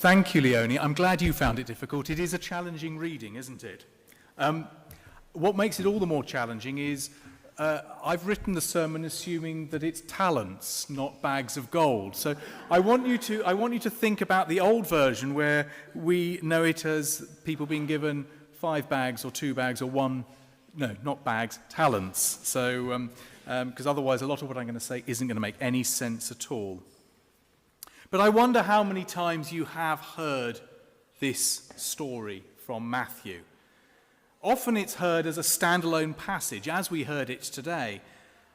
Thank you, Leonie. I'm glad you found it difficult. It is a challenging reading, isn't it? What makes it all the more challenging is I've written the sermon assuming that it's talents, not bags of gold. So I want you to think about the old version where we know it as people being given 5 bags or 2 bags or 1, no, not bags, talents. So, because otherwise a lot of what I'm going to say isn't going to make any sense at all. But I wonder how many times you have heard this story from Matthew. Often it's heard as a standalone passage, as we heard it today,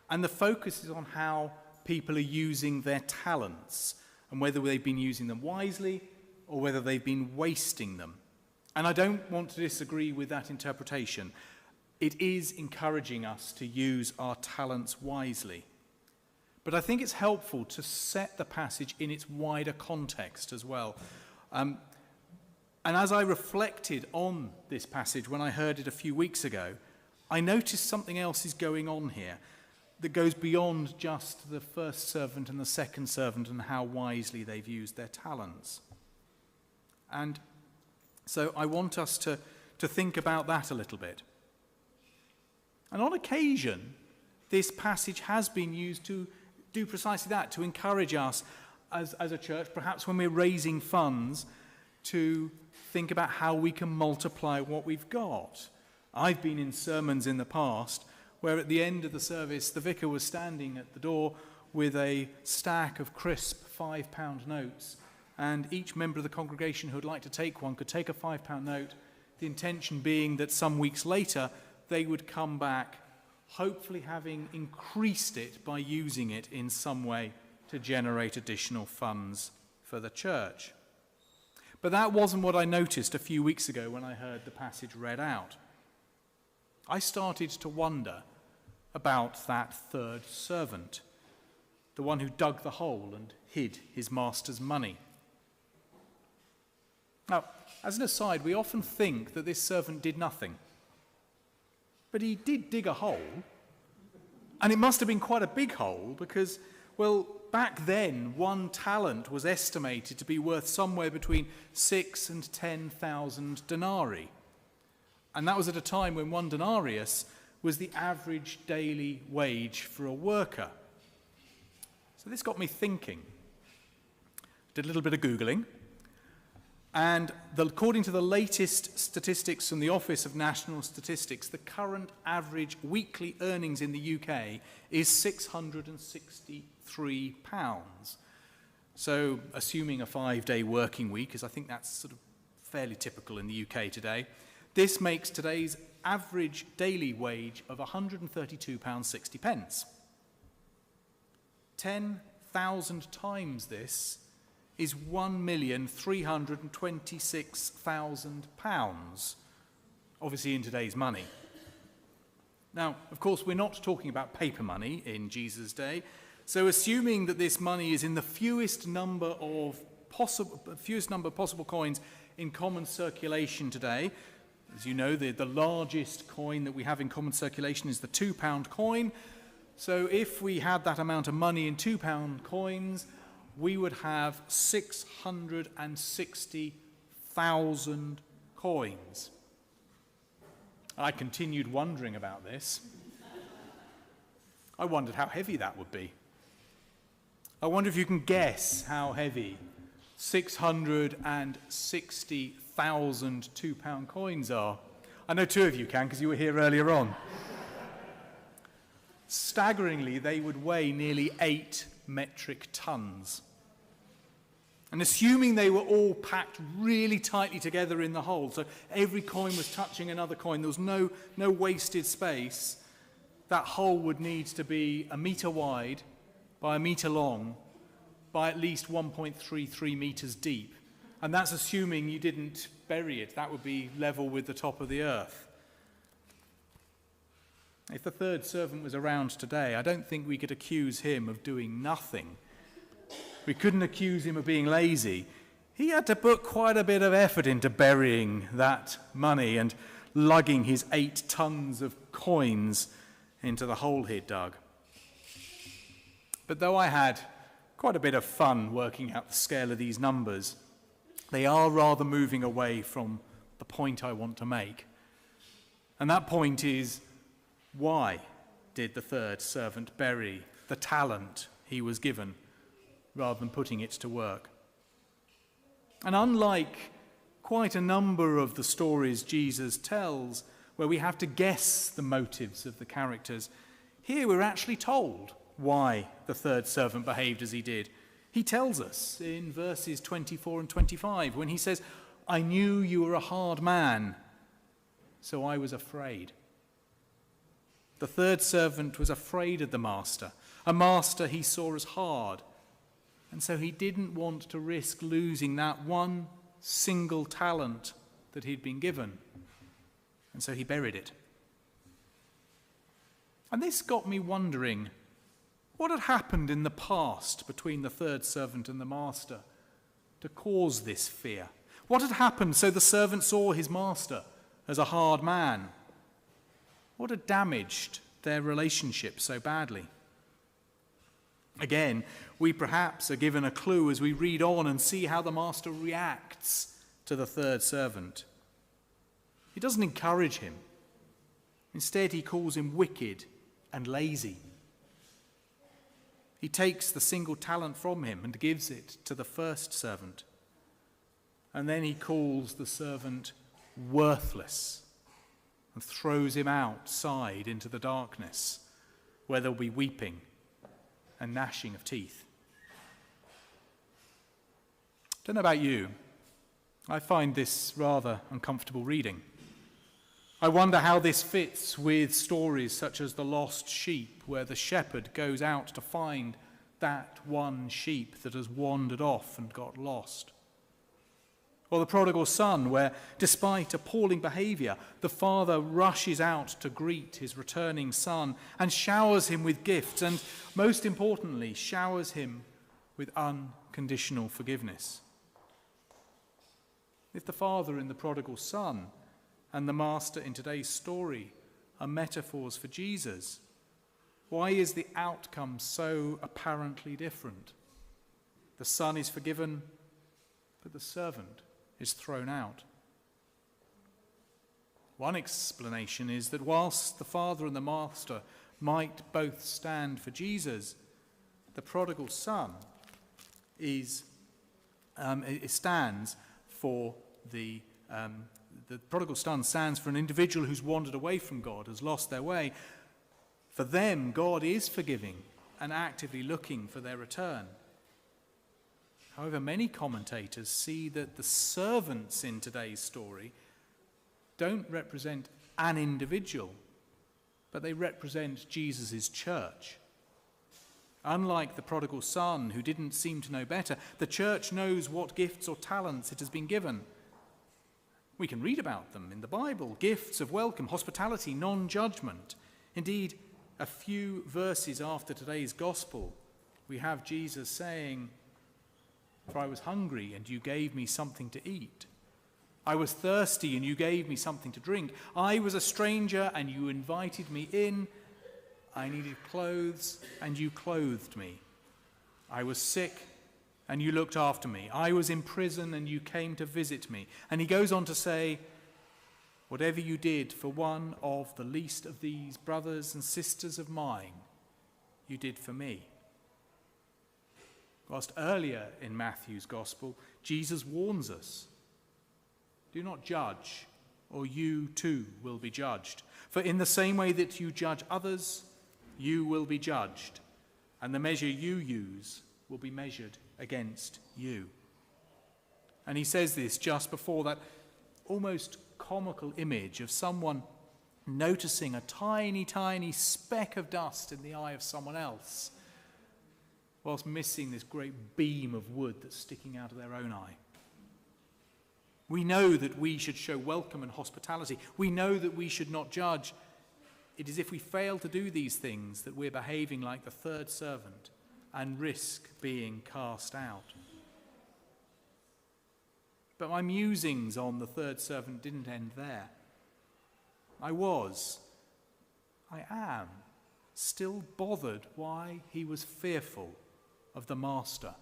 and the focus is on how people are using their talents and whether they've been using them wisely or whether they've been wasting them. And I don't want to disagree with that interpretation. It is encouraging us to use our talents wisely. But I think it's helpful to set the passage in its wider context as well. And as I reflected on this passage when I heard it a few weeks ago, I noticed something else is going on here that goes beyond just the first servant and the second servant and how wisely they've used their talents. And so I want us to think about that a little bit. And on occasion, this passage has been used to do precisely that, to encourage us as a church, perhaps when we're raising funds, to think about how we can multiply what we've got. I've been in sermons in the past where at the end of the service, the vicar was standing at the door with a stack of crisp £5 notes, and each member of the congregation who would like to take one could take a £5 note, the intention being that some weeks later they would come back, hopefully having increased it by using it in some way to generate additional funds for the church. But that wasn't what I noticed a few weeks ago when I heard the passage read out. I started to wonder about that third servant, the one who dug the hole and hid his master's money. Now, as an aside, we often think that this servant did nothing. But he did dig a hole, and it must have been quite a big hole because, well, back then, 1 talent was estimated to be worth somewhere between 6,000 and 10,000 denarii. And that was at a time when 1 denarius was the average daily wage for a worker. So this got me thinking. Did a little bit of Googling. And according to the latest statistics from the Office of National Statistics, the current average weekly earnings in the UK is £663. So assuming a 5-day working week, because I think that's sort of fairly typical in the UK today, this makes today's average daily wage of £132.60. 10,000 times this is £1,326,000, obviously in today's money. Now, of course, we're not talking about paper money in Jesus' day, so assuming that this money is in the fewest number possible coins in common circulation today. As you know, the largest coin that we have in common circulation is the £2 coin. So if we had that amount of money in £2 coins, we would have 660,000 coins. I continued wondering about this. I wondered how heavy that would be. I wonder if you can guess how heavy 660,000 £2 coins are. I know 2 of you can because you were here earlier on. Staggeringly, they would weigh nearly 8 metric tons. And assuming they were all packed really tightly together in the hole, so every coin was touching another coin, there was no wasted space, that hole would need to be 1 metre wide by 1 metre long by at least 1.33 metres deep. And that's assuming you didn't bury it. That would be level with the top of the earth. If the third servant was around today, I don't think we could accuse him of doing nothing. We couldn't accuse him of being lazy. He had to put quite a bit of effort into burying that money and lugging his 8 tons of coins into the hole he'd dug. But though I had quite a bit of fun working out the scale of these numbers, they are rather moving away from the point I want to make. And that point is, why did the third servant bury the talent he was given rather than putting it to work? And unlike quite a number of the stories Jesus tells, where we have to guess the motives of the characters, here we're actually told why the third servant behaved as he did. He tells us in verses 24 and 25 when he says, "I knew you were a hard man, so I was afraid." The third servant was afraid of the master, a master he saw as hard, and so he didn't want to risk losing that one single talent that he'd been given, and so he buried it. And this got me wondering, what had happened in the past between the third servant and the master to cause this fear? What had happened so the servant saw his master as a hard man? What had damaged their relationship so badly? Again, we perhaps are given a clue as we read on and see how the master reacts to the third servant. He doesn't encourage him. Instead, he calls him wicked and lazy. He takes the single talent from him and gives it to the first servant. And then he calls the servant worthless and throws him outside into the darkness, where there'll be weeping and gnashing of teeth. Don't know about you, I find this rather uncomfortable reading. I wonder how this fits with stories such as the lost sheep, where the shepherd goes out to find that one sheep that has wandered off and got lost. Or the prodigal son, where despite appalling behavior, the father rushes out to greet his returning son and showers him with gifts, and most importantly, showers him with unconditional forgiveness. If the father in the prodigal son and the master in today's story are metaphors for Jesus, why is the outcome so apparently different? The son is forgiven, but the servant is thrown out. One explanation is that whilst the father and the master might both stand for Jesus, the prodigal son stands for the prodigal son stands for an individual who's wandered away from God, has lost their way. For them, God is forgiving and actively looking for their return. However, many commentators see that the servants in today's story don't represent an individual, but they represent Jesus' church. Unlike the prodigal son, who didn't seem to know better, the church knows what gifts or talents it has been given. We can read about them in the Bible: gifts of welcome, hospitality, non-judgment. Indeed, a few verses after today's gospel, we have Jesus saying, "For I was hungry, and you gave me something to eat. I was thirsty, and you gave me something to drink. I was a stranger, and you invited me in. I needed clothes, and you clothed me. I was sick, and you looked after me. I was in prison, and you came to visit me." And he goes on to say, "Whatever you did for one of the least of these brothers and sisters of mine, you did for me." Whilst earlier in Matthew's Gospel, Jesus warns us, "Do not judge, or you too will be judged. For in the same way that you judge others, you will be judged, and the measure you use will be measured against you." And he says this just before that almost comical image of someone noticing a tiny, tiny speck of dust in the eye of someone else, whilst missing this great beam of wood that's sticking out of their own eye. We know that we should show welcome and hospitality. We know that we should not judge. It is if we fail to do these things that we're behaving like the third servant and risk being cast out. But my musings on the third servant didn't end there. I am still bothered why he was fearful of the master,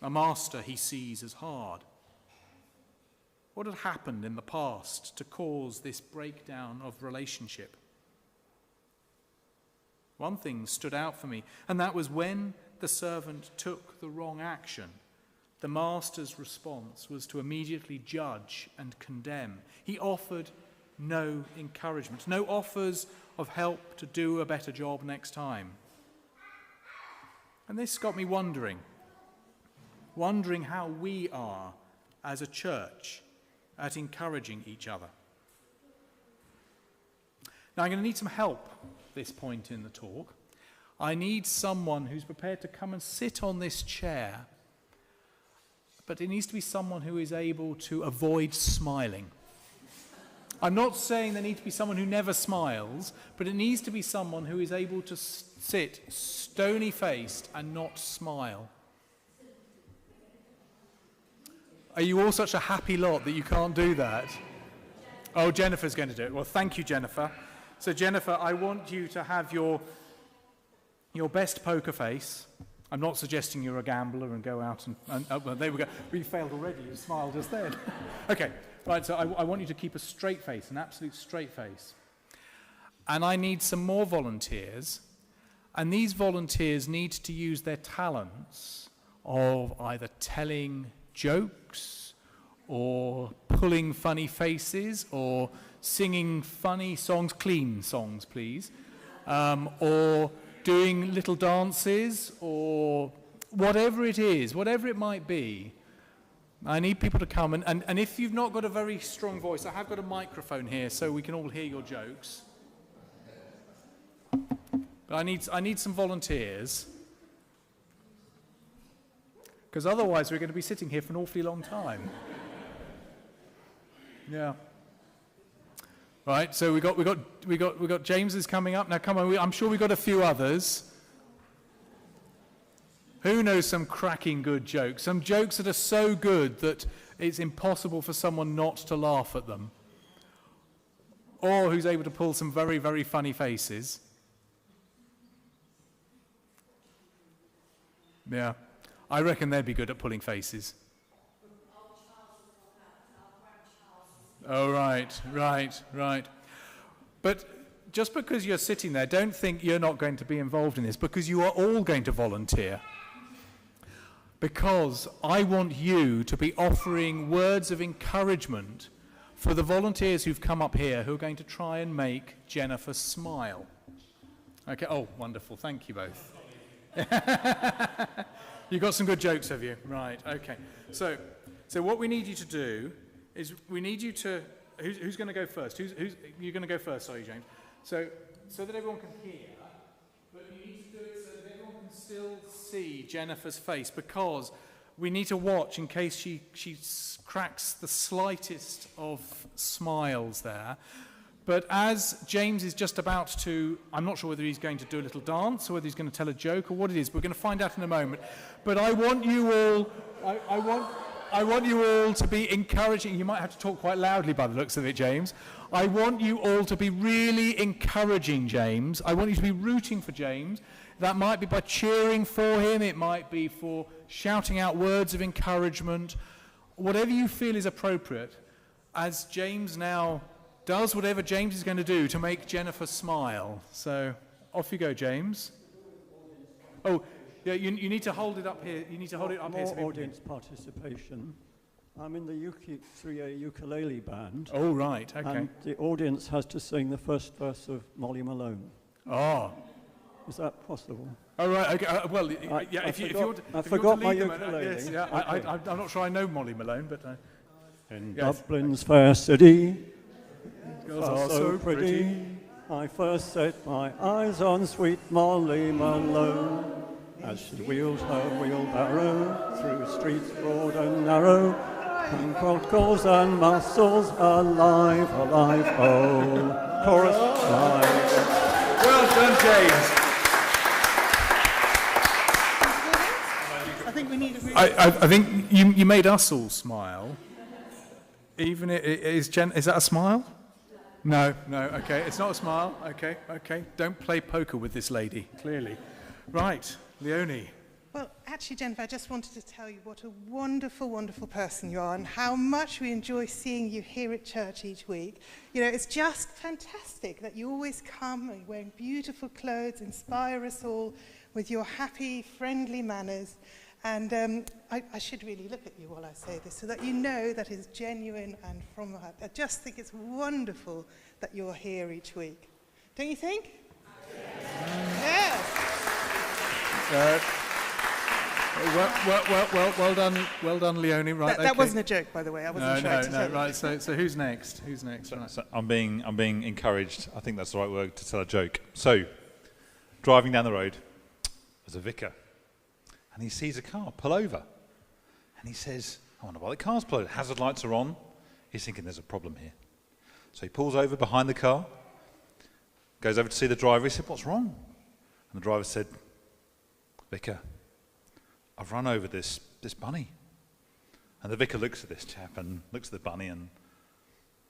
a master he sees as hard. What had happened in the past to cause this breakdown of relationship? One thing stood out for me, and that was when the servant took the wrong action, the master's response was to immediately judge and condemn. He offered no encouragement, no offers of help to do a better job next time. And this got me wondering how we are as a church at encouraging each other. Now, I'm going to need some help at this point in the talk. I need someone who's prepared to come and sit on this chair, but it needs to be someone who is able to avoid smiling. I'm not saying there needs to be someone who never smiles, but it needs to be someone who is able to sit stony-faced and not smile. Are you all such a happy lot that you can't do that? Oh, Jennifer's going to do it. Well, thank you, Jennifer. So, Jennifer, I want you to have your best poker face. I'm not suggesting you're a gambler and go out and well, there we go. We failed already. You smiled just then. Okay, right, so I want you to keep a straight face, an absolute straight face. And I need some more volunteers. And these volunteers need to use their talents of either telling jokes or pulling funny faces or singing funny songs, clean songs, please, or doing little dances or whatever it is, whatever it might be. I need people to come, and if you've not got a very strong voice, I have got a microphone here so we can all hear your jokes. But I need some volunteers, because otherwise we're going to be sitting here for an awfully long time. Yeah. Right, so we got James is coming up. Now come on, I'm sure we got a few others. Who knows some cracking good jokes? Some jokes that are so good that it's impossible for someone not to laugh at them. Or who's able to pull some very, very funny faces. Yeah, I reckon they'd be good at pulling faces. Oh, right. But just because you're sitting there, don't think you're not going to be involved in this, because you are all going to volunteer. Because I want you to be offering words of encouragement for the volunteers who've come up here who are going to try and make Jennifer smile. Okay, oh, wonderful, thank you both. You got some good jokes, have you? Right, okay. So what we need you to do is we need you to, who's going to go first? You're going to go first, sorry, James. So that everyone can hear, but you need to do it so that everyone can still see Jennifer's face, because we need to watch in case she cracks the slightest of smiles there. But as James is just about to, I'm not sure whether he's going to do a little dance or whether he's going to tell a joke or what it is. We're going to find out in a moment. But I want you all, I want you all to be encouraging. You might have to talk quite loudly by the looks of it, James. I want you all to be really encouraging James. I want you to be rooting for James. That might be by cheering for him. It might be for shouting out words of encouragement. Whatever you feel is appropriate, as James now does whatever James is going to do to make Jennifer smile. So off you go, James. Oh, yeah, you need to hold it up here. You need to hold it up here. More audience participation. I'm in the UK3A ukulele band. Oh, right, okay. And the audience has to sing the first verse of Molly Malone. Oh. Is that possible? Oh, right, okay. If you want to my lead them, ukulele. yes, yeah, okay. I'm not sure I know Molly Malone, but... in yes. Dublin's fair city, girls are so pretty. I first set my eyes on sweet Molly Malone as she wheeled her wheelbarrow through streets broad and narrow, and cockles and mussels alive, oh, chorus live. Well done, James. I think we need a really... I think you made us all smile. Even is that a smile? No, okay, it's not a smile. Okay. Don't play poker with this lady, clearly. Right, Leonie. Well, actually, Jennifer, I just wanted to tell you what a wonderful, wonderful person you are and how much we enjoy seeing you here at church each week. You know, it's just fantastic that you always come and wearing beautiful clothes, inspire us all with your happy, friendly manners. And I should really look at you while I say this so that you know that is genuine and from the heart. I just think it's wonderful that you're here each week. Don't you think? Yes. Well done, Leonie. Right, That wasn't a joke, by the way. I wasn't trying to tell you. Right. So who's next? Who's next? Right. So I'm being encouraged. I think that's the right word to tell a joke. So, driving down the road, there's a vicar, and he sees a car pull over, and he says, "I wonder why the car's pulled over. Hazard lights are on." He's thinking there's a problem here, so he pulls over behind the car, goes over to see the driver. He said, "What's wrong?" And the driver said, "Vicar, I've run over this bunny." And the vicar looks at this chap and looks at the bunny and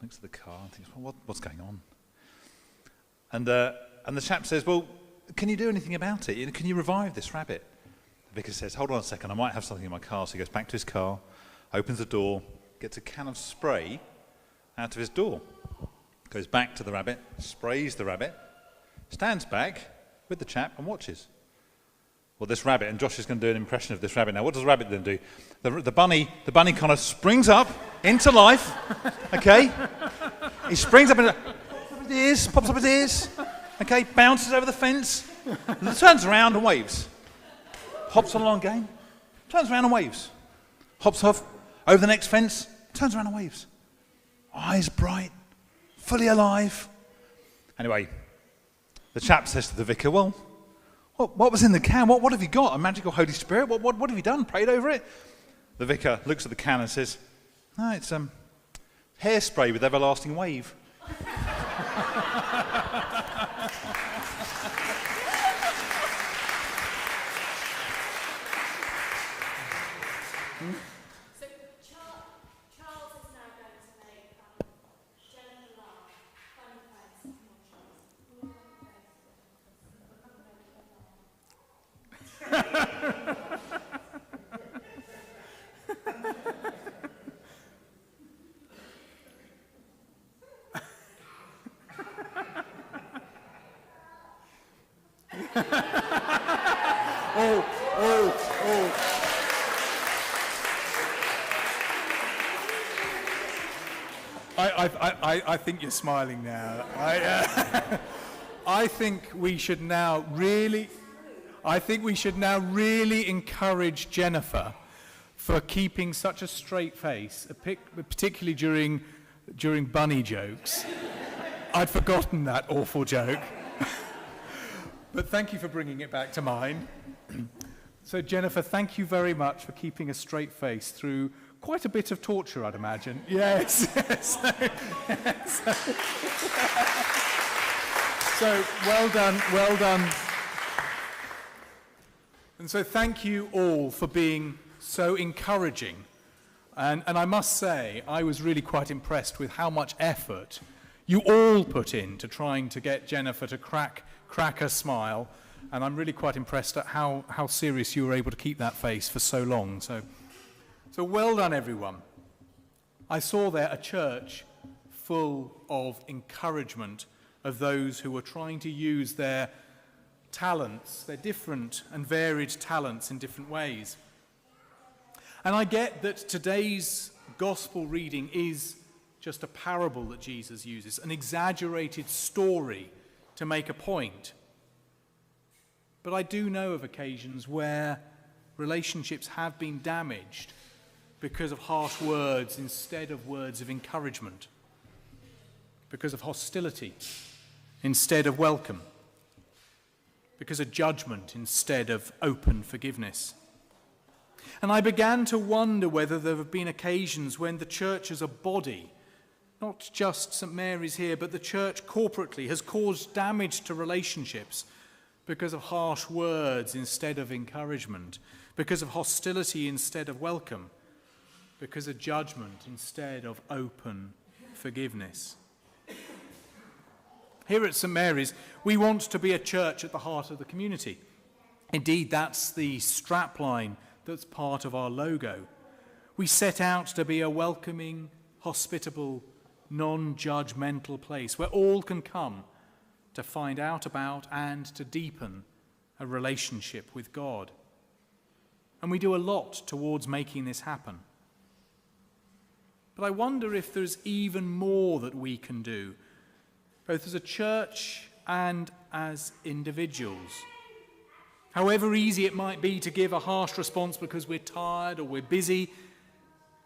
looks at the car and thinks, well, what's going on? And the chap says, "Well, can you do anything about it? Can you revive this rabbit?" The vicar says, "Hold on a second, I might have something in my car." So he goes back to his car, opens the door, gets a can of spray out of his door, goes back to the rabbit, sprays the rabbit, stands back with the chap and watches. Well, this rabbit, and Josh is going to do an impression of this rabbit now. What does the rabbit then do? The bunny kind of springs up into life, okay? He springs up and pops up his ears, okay? Bounces over the fence, turns around and waves. Hops along again, turns around and waves. Hops off over the next fence, turns around and waves. Eyes bright, fully alive. Anyway, the chap says to the vicar, "Well, what was in the can? What have you got? A magical Holy Spirit? What have you done? Prayed over it?" The vicar looks at the can and says, "No, it's hairspray with everlasting wave." So Charles is now going to make Jennifer laugh, funny face. Come on, Charles. I think you're smiling now. I think we should now really encourage Jennifer for keeping such a straight face, particularly during bunny jokes. I'd forgotten that awful joke. But thank you for bringing it back to mind. So Jennifer, thank you very much for keeping a straight face through quite a bit of torture, I'd imagine. Yes. So well done. And so thank you all for being so encouraging. And I must say, I was really quite impressed with how much effort you all put into trying to get Jennifer to crack a smile. And I'm really quite impressed at how serious you were able to keep that face for so long. So well done, everyone. I saw there a church full of encouragement of those who were trying to use their talents, their different and varied talents in different ways. And I get that today's gospel reading is just a parable that Jesus uses, an exaggerated story to make a point. But I do know of occasions where relationships have been damaged because of harsh words instead of words of encouragement, because of hostility instead of welcome, because of judgment instead of open forgiveness. And I began to wonder whether there have been occasions when the church as a body, not just St. Mary's here, but the church corporately, has caused damage to relationships because of harsh words instead of encouragement, because of hostility instead of welcome, because of judgment instead of open forgiveness. Here at St. Mary's, we want to be a church at the heart of the community. Indeed, that's the strapline that's part of our logo. We set out to be a welcoming, hospitable, non-judgmental place where all can come to find out about and to deepen a relationship with God. And we do a lot towards making this happen. But I wonder if there's even more that we can do, both as a church and as individuals. However easy it might be to give a harsh response because we're tired or we're busy,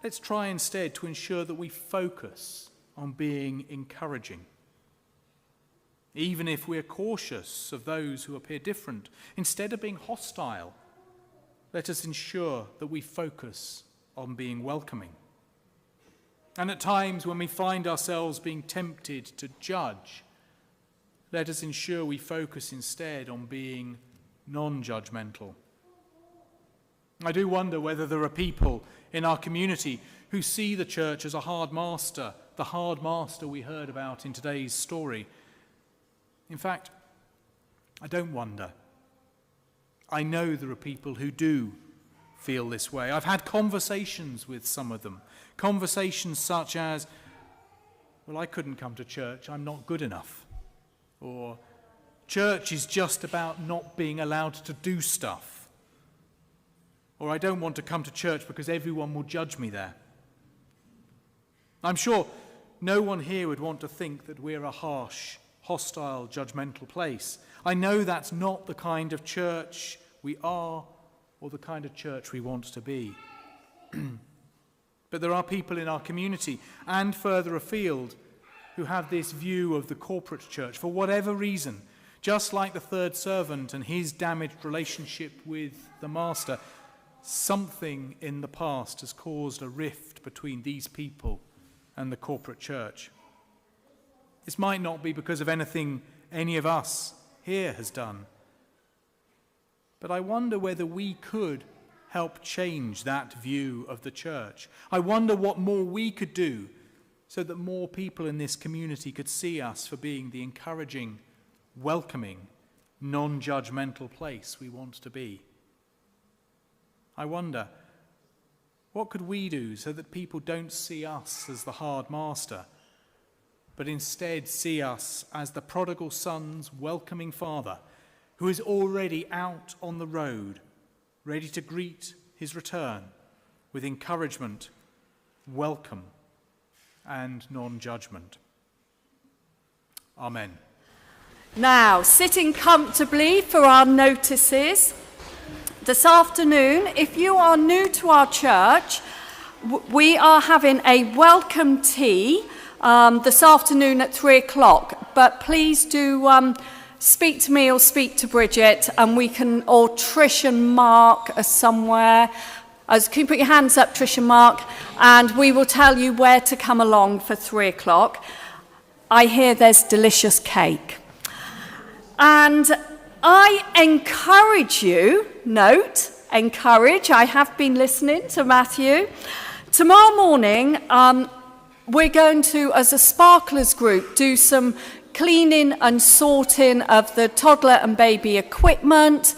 let's try instead to ensure that we focus on being encouraging. Even if we're cautious of those who appear different, instead of being hostile, let us ensure that we focus on being welcoming. And at times when we find ourselves being tempted to judge, let us ensure we focus instead on being non-judgmental. I do wonder whether there are people in our community who see the church as a hard master, the hard master we heard about in today's story. In fact, I don't wonder. I know there are people who do feel this way. I've had conversations with some of them. Conversations such as, well, I couldn't come to church, I'm not good enough. Or, church is just about not being allowed to do stuff. Or, I don't want to come to church because everyone will judge me there. I'm sure no one here would want to think that we're a harsh, hostile, judgmental place. I know that's not the kind of church we are or the kind of church we want to be. But there are people in our community and further afield who have this view of the corporate church for whatever reason, just like the third servant and his damaged relationship with the master. Something in the past has caused a rift between these people and the corporate church. This might not be because of anything any of us here has done, but I wonder whether we could help change that view of the church. I wonder what more we could do so that more people in this community could see us for being the encouraging, welcoming, non-judgmental place we want to be. I wonder, what could we do so that people don't see us as the hard master, but instead see us as the prodigal son's welcoming father who is already out on the road, ready to greet his return with encouragement, welcome, and non-judgment. Amen. Now, sitting comfortably for our notices. This afternoon, if you are new to our church, we are having a welcome tea this afternoon at 3:00. But please do speak to me or speak to Bridget, and we can, or Trish and Mark are somewhere. Can you put your hands up, Trish and Mark? And we will tell you where to come along for 3:00. I hear there's delicious cake. And I encourage you, I have been listening to Matthew. Tomorrow morning, we're going to, as a Sparklers group, do some cleaning and sorting of the toddler and baby equipment.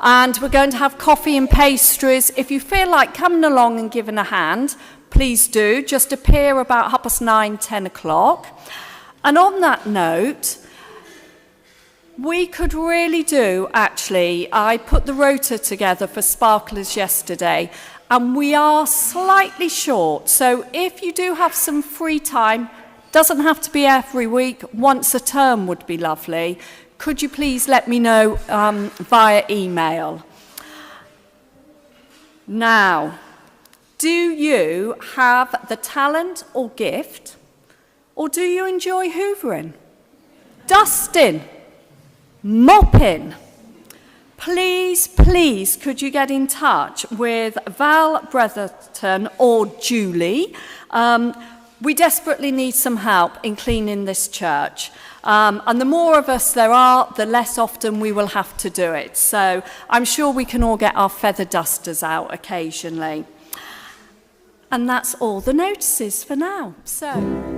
And we're going to have coffee and pastries. If you feel like coming along and giving a hand, please do. Just appear about 9:30, 10 o'clock. And on that note, we could really do, actually, I put the rota together for Sparklers yesterday, and we are slightly short. So if you do have some free time, doesn't have to be every week, once a term would be lovely. Could you please let me know via email? Now, do you have the talent or gift, or do you enjoy hoovering, dusting, mopping? Please, could you get in touch with Val Bretherton or Julie? We desperately need some help in cleaning this church. And the more of us there are, the less often we will have to do it. So I'm sure we can all get our feather dusters out occasionally. And that's all the notices for now. So...